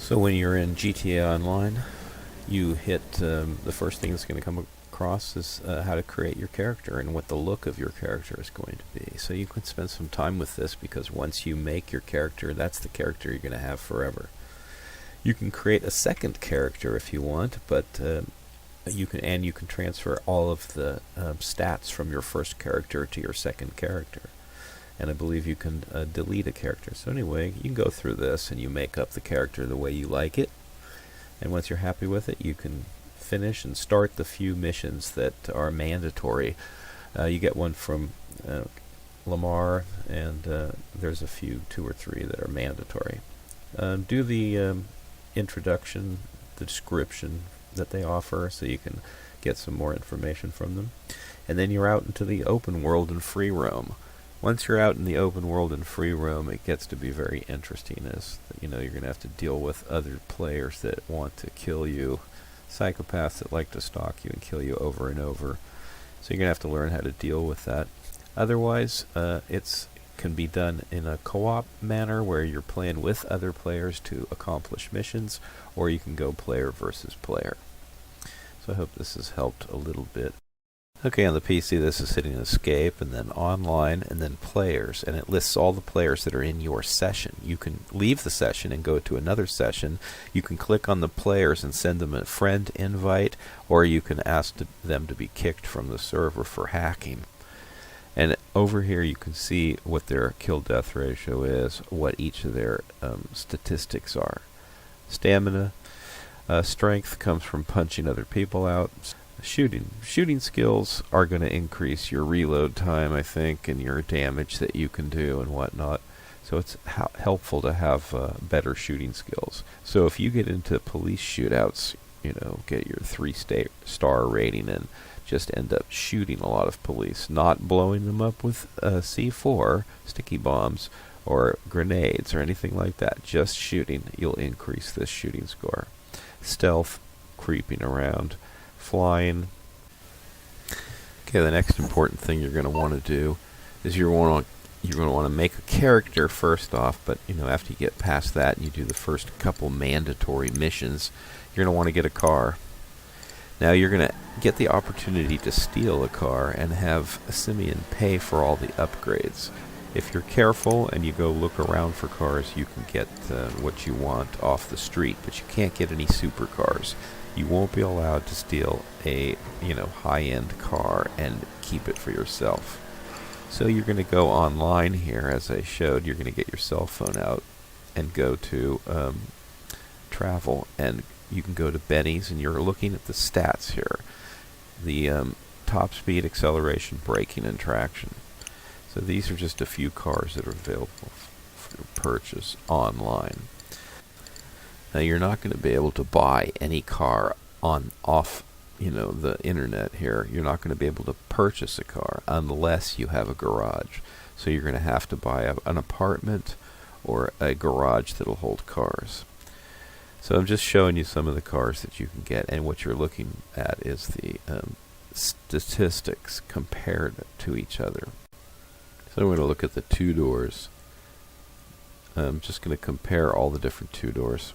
So when you're in GTA Online, you hit the first thing that's going to come across is how to create your character and what the look of your character is going to be. So you can spend some time with this because once you make your character, that's the character you're going to have forever. You can create a second character if you want, but you can transfer all of the stats from your first character to your second character. And I believe you can delete a character. So anyway, you can go through this and you make up the character the way you like it. And once you're happy with it, you can finish and start the few missions that are mandatory. You get one from Lamar, and there's a few, 2 or 3 that are mandatory. Do the introduction, the description that they offer, so you can get some more information from them. And then you're out into the open world and free roam. Once you're out in the open world and free roam, it gets to be very interesting, as you're going to have to deal with other players that want to kill you, psychopaths that like to stalk you and kill you over and over. So you're going to have to learn how to deal with that. Otherwise, it can be done in a co-op manner where you're playing with other players to accomplish missions, or you can go player versus player. So I hope this has helped a little bit. Okay, on the PC this is hitting escape, and then online, and then players, and it lists all the players that are in your session. You can leave the session and go to another session. You can click on the players and send them a friend invite, or you can ask them to be kicked from the server for hacking. And over here you can see what their kill-death ratio is, what each of their statistics are. Stamina, strength comes from punching other people out. Shooting skills are going to increase your reload time, I think, and your damage that you can do and whatnot. So it's helpful to have better shooting skills. So if you get into police shootouts, get your 3-star rating and just end up shooting a lot of police, not blowing them up with C4, sticky bombs, or grenades or anything like that. Just shooting, you'll increase this shooting score. Stealth, creeping around, flying. Okay, the next important thing you're going to want to do is you're going to want to make a character first off, but after you get past that and you do the first couple mandatory missions, you're going to want to get a car. Now you're going to get the opportunity to steal a car and have Simeon pay for all the upgrades. If you're careful and you go look around for cars, you can get what you want off the street, but you can't get any supercars. You won't be allowed to steal a high-end car and keep it for yourself. So you're going to go online here, as I showed. You're going to get your cell phone out and go to travel, and you can go to Benny's, and you're looking at the stats here. The top speed, acceleration, braking, and traction. So these are just a few cars that are available for purchase online. Now you're not going to be able to buy any car off the internet here. You're not going to be able to purchase a car unless you have a garage. So you're going to have to buy an apartment or a garage that'll hold cars. So I'm just showing you some of the cars that you can get, and what you're looking at is the statistics compared to each other. So I'm going to look at the 2-doors. I'm just going to compare all the different 2-doors.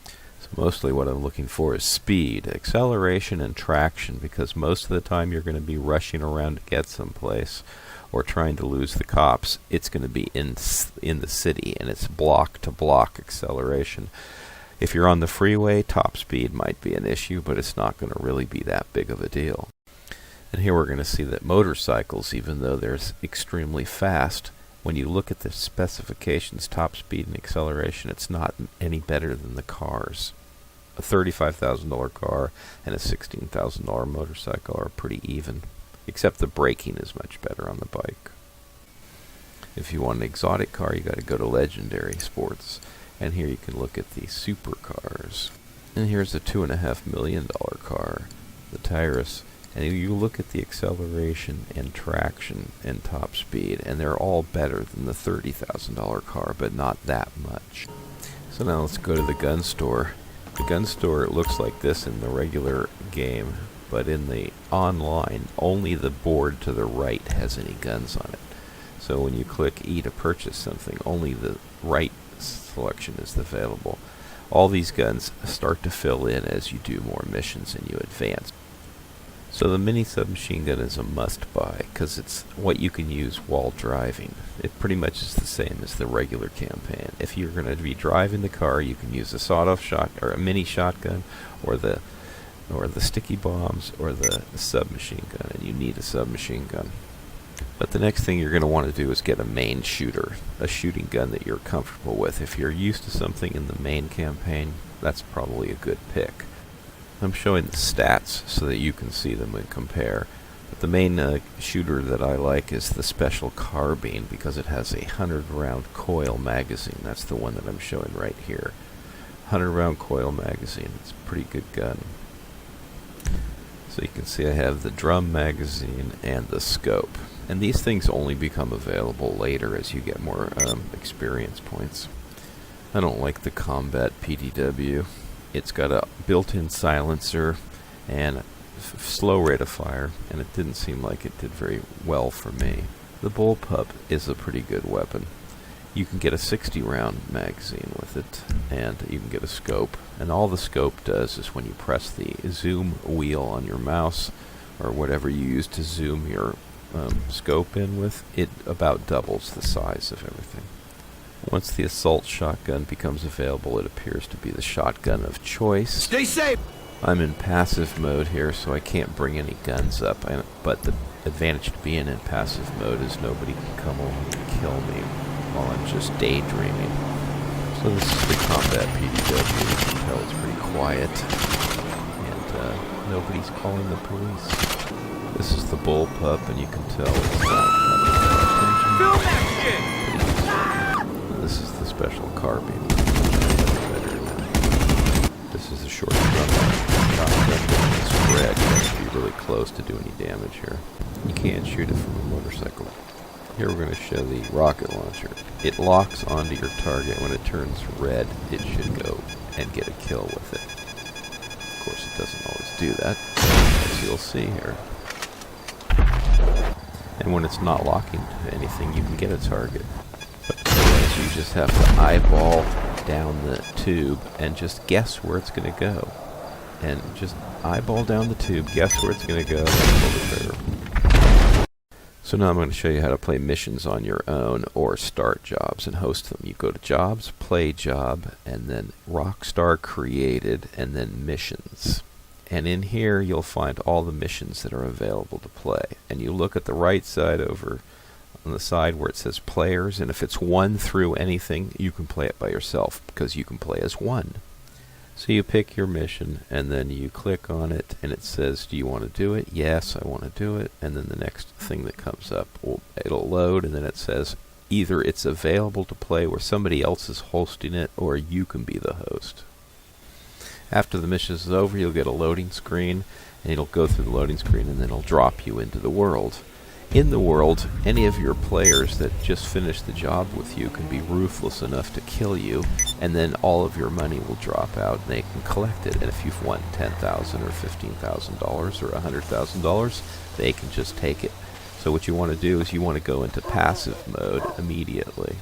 So mostly what I'm looking for is speed, acceleration, and traction, because most of the time you're going to be rushing around to get someplace or trying to lose the cops. It's going to be in the city, and it's block-to-block acceleration. If you're on the freeway, top speed might be an issue, but it's not going to really be that big of a deal. And here we're going to see that motorcycles, even though they're extremely fast, when you look at the specifications, top speed and acceleration, it's not any better than the cars. A $35,000 car and a $16,000 motorcycle are pretty even, except the braking is much better on the bike. If you want an exotic car, you got to go to Legendary Sports, and here you can look at the supercars. And here's a $2.5 million car, the Tyrus. And you look at the acceleration and traction and top speed, and they're all better than the $30,000 car, but not that much. So now let's go to the gun store. The gun store looks like this in the regular game, but in the online, only the board to the right has any guns on it. So when you click E to purchase something, only the right selection is available. All these guns start to fill in as you do more missions and you advance. So the mini submachine gun is a must-buy because it's what you can use while driving. It pretty much is the same as the regular campaign. If you're going to be driving the car, you can use a sawed-off shot or a mini shotgun, or the sticky bombs, or the submachine gun, and you need a submachine gun. But the next thing you're going to want to do is get a main shooter, a shooting gun that you're comfortable with. If you're used to something in the main campaign, that's probably a good pick. I'm showing the stats so that you can see them and compare. But the main shooter that I like is the Special Carbine because it has a 100-round coil magazine. That's the one that I'm showing right here. 100-round coil magazine. It's a pretty good gun. So you can see I have the drum magazine and the scope. And these things only become available later as you get more experience points. I don't like the Combat PDW. It's got a built-in silencer and slow rate of fire, and it didn't seem like it did very well for me. The Bullpup is a pretty good weapon. You can get a 60-round magazine with it, and you can get a scope. And all the scope does is when you press the zoom wheel on your mouse, or whatever you use to zoom your scope in with, it about doubles the size of everything. Once the assault shotgun becomes available, it appears to be the shotgun of choice. Stay safe! I'm in passive mode here, so I can't bring any guns up, but the advantage to being in passive mode is nobody can come along and kill me while I'm just daydreaming. So this is the Combat PDW. You can tell it's pretty quiet, and nobody's calling the police. This is the Bullpup, and you can tell it's not Film that shit! This is the Special Carbine. This is the short gun shotgun. It's red. You have to be really close to do any damage here. You can't shoot it from a motorcycle. Here we're going to show the rocket launcher. It locks onto your target. When it turns red, it should go and get a kill with it. Of course, it doesn't always do that, as you'll see here. And when it's not locking to anything, you can get a target. But otherwise, you just have to eyeball down the tube and just guess where it's going to go. And just eyeball down the tube, guess where it's going to go, and pull the trigger. So now I'm going to show you how to play missions on your own or start jobs and host them. You go to Jobs, Play Job, and then Rockstar Created, and then Missions. And in here you'll find all the missions that are available to play. And you look at the right side over on the side where it says Players, and if it's 1 through anything, you can play it by yourself because you can play as 1. So you pick your mission, and then you click on it, and it says, do you want to do it? Yes, I want to do it. And then the next thing that comes up, it'll load, and then it says either it's available to play where somebody else is hosting it, or you can be the host. After the mission is over, you'll get a loading screen, and it'll go through the loading screen, and then it'll drop you into the world. In the world, any of your players that just finished the job with you can be ruthless enough to kill you, and then all of your money will drop out, and they can collect it. And if you've won $10,000 or $15,000 or $100,000, they can just take it. So what you want to do is you want to go into passive mode immediately.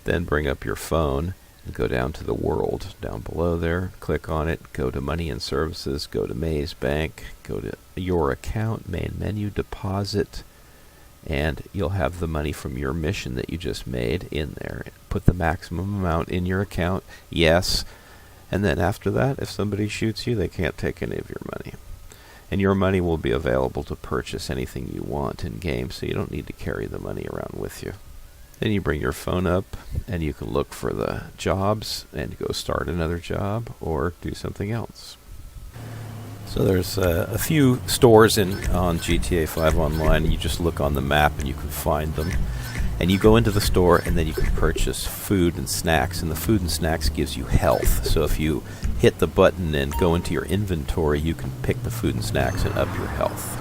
Then bring up your phone and go down to the world down below there, click on it, go to Money and Services, go to Maze Bank, go to Your Account, Main Menu, Deposit, and you'll have the money from your mission that you just made in there. Put the maximum amount in your account, yes, and then after that, if somebody shoots you, they can't take any of your money. And your money will be available to purchase anything you want in game, so you don't need to carry the money around with you. Then you bring your phone up, and you can look for the jobs and go start another job or do something else. So there's a few stores on GTA 5 Online. You just look on the map and you can find them. And you go into the store and then you can purchase food and snacks. And the food and snacks gives you health. So if you hit the button and go into your inventory, you can pick the food and snacks and up your health.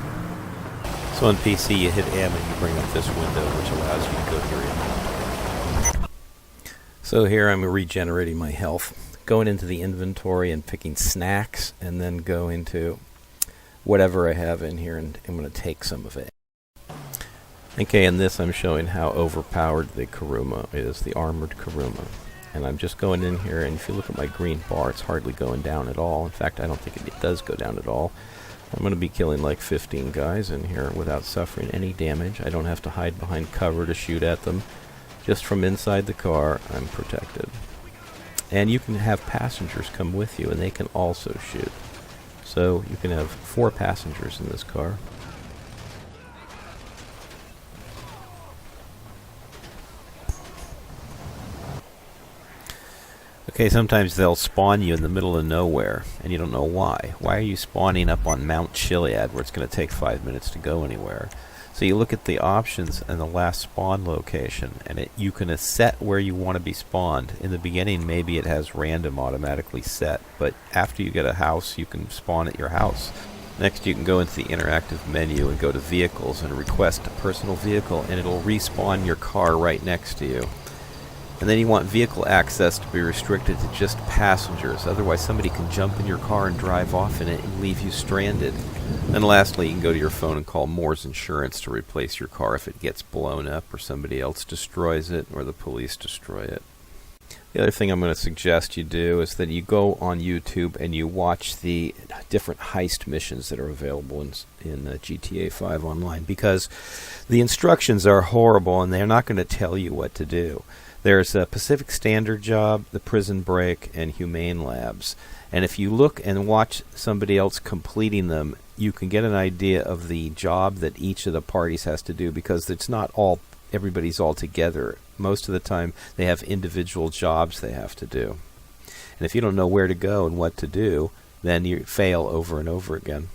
So on PC you hit M and you bring up this window which allows you to go to your inventory. So here I'm regenerating my health. Going into the inventory and picking snacks, and then go into whatever I have in here, and I'm going to take some of it. Okay, in this I'm showing how overpowered the Kuruma is, the armored Kuruma. And I'm just going in here, and if you look at my green bar, it's hardly going down at all. In fact, I don't think it does go down at all. I'm going to be killing like 15 guys in here without suffering any damage. I don't have to hide behind cover to shoot at them. Just from inside the car, I'm protected. And you can have passengers come with you, and they can also shoot. So you can have 4 passengers in this car. Okay, sometimes they'll spawn you in the middle of nowhere, and you don't know why. Why are you spawning up on Mount Chiliad, where it's going to take 5 minutes to go anywhere? So you look at the options and the last spawn location, and you can set where you want to be spawned. In the beginning, maybe it has random automatically set, but after you get a house, you can spawn at your house. Next, you can go into the interactive menu and go to Vehicles and request a personal vehicle, and it'll respawn your car right next to you. And then you want vehicle access to be restricted to just passengers. Otherwise, somebody can jump in your car and drive off in it and leave you stranded. And lastly, you can go to your phone and call Moore's Insurance to replace your car if it gets blown up or somebody else destroys it or the police destroy it. The other thing I'm going to suggest you do is that you go on YouTube and you watch the different heist missions that are available in GTA 5 Online, because the instructions are horrible and they're not going to tell you what to do. There's a Pacific Standard Job, the Prison Break, and Humane Labs. And if you look and watch somebody else completing them, you can get an idea of the job that each of the parties has to do, because it's not all everybody's all together. Most of the time they have individual jobs they have to do. And if you don't know where to go and what to do, then you fail over and over again.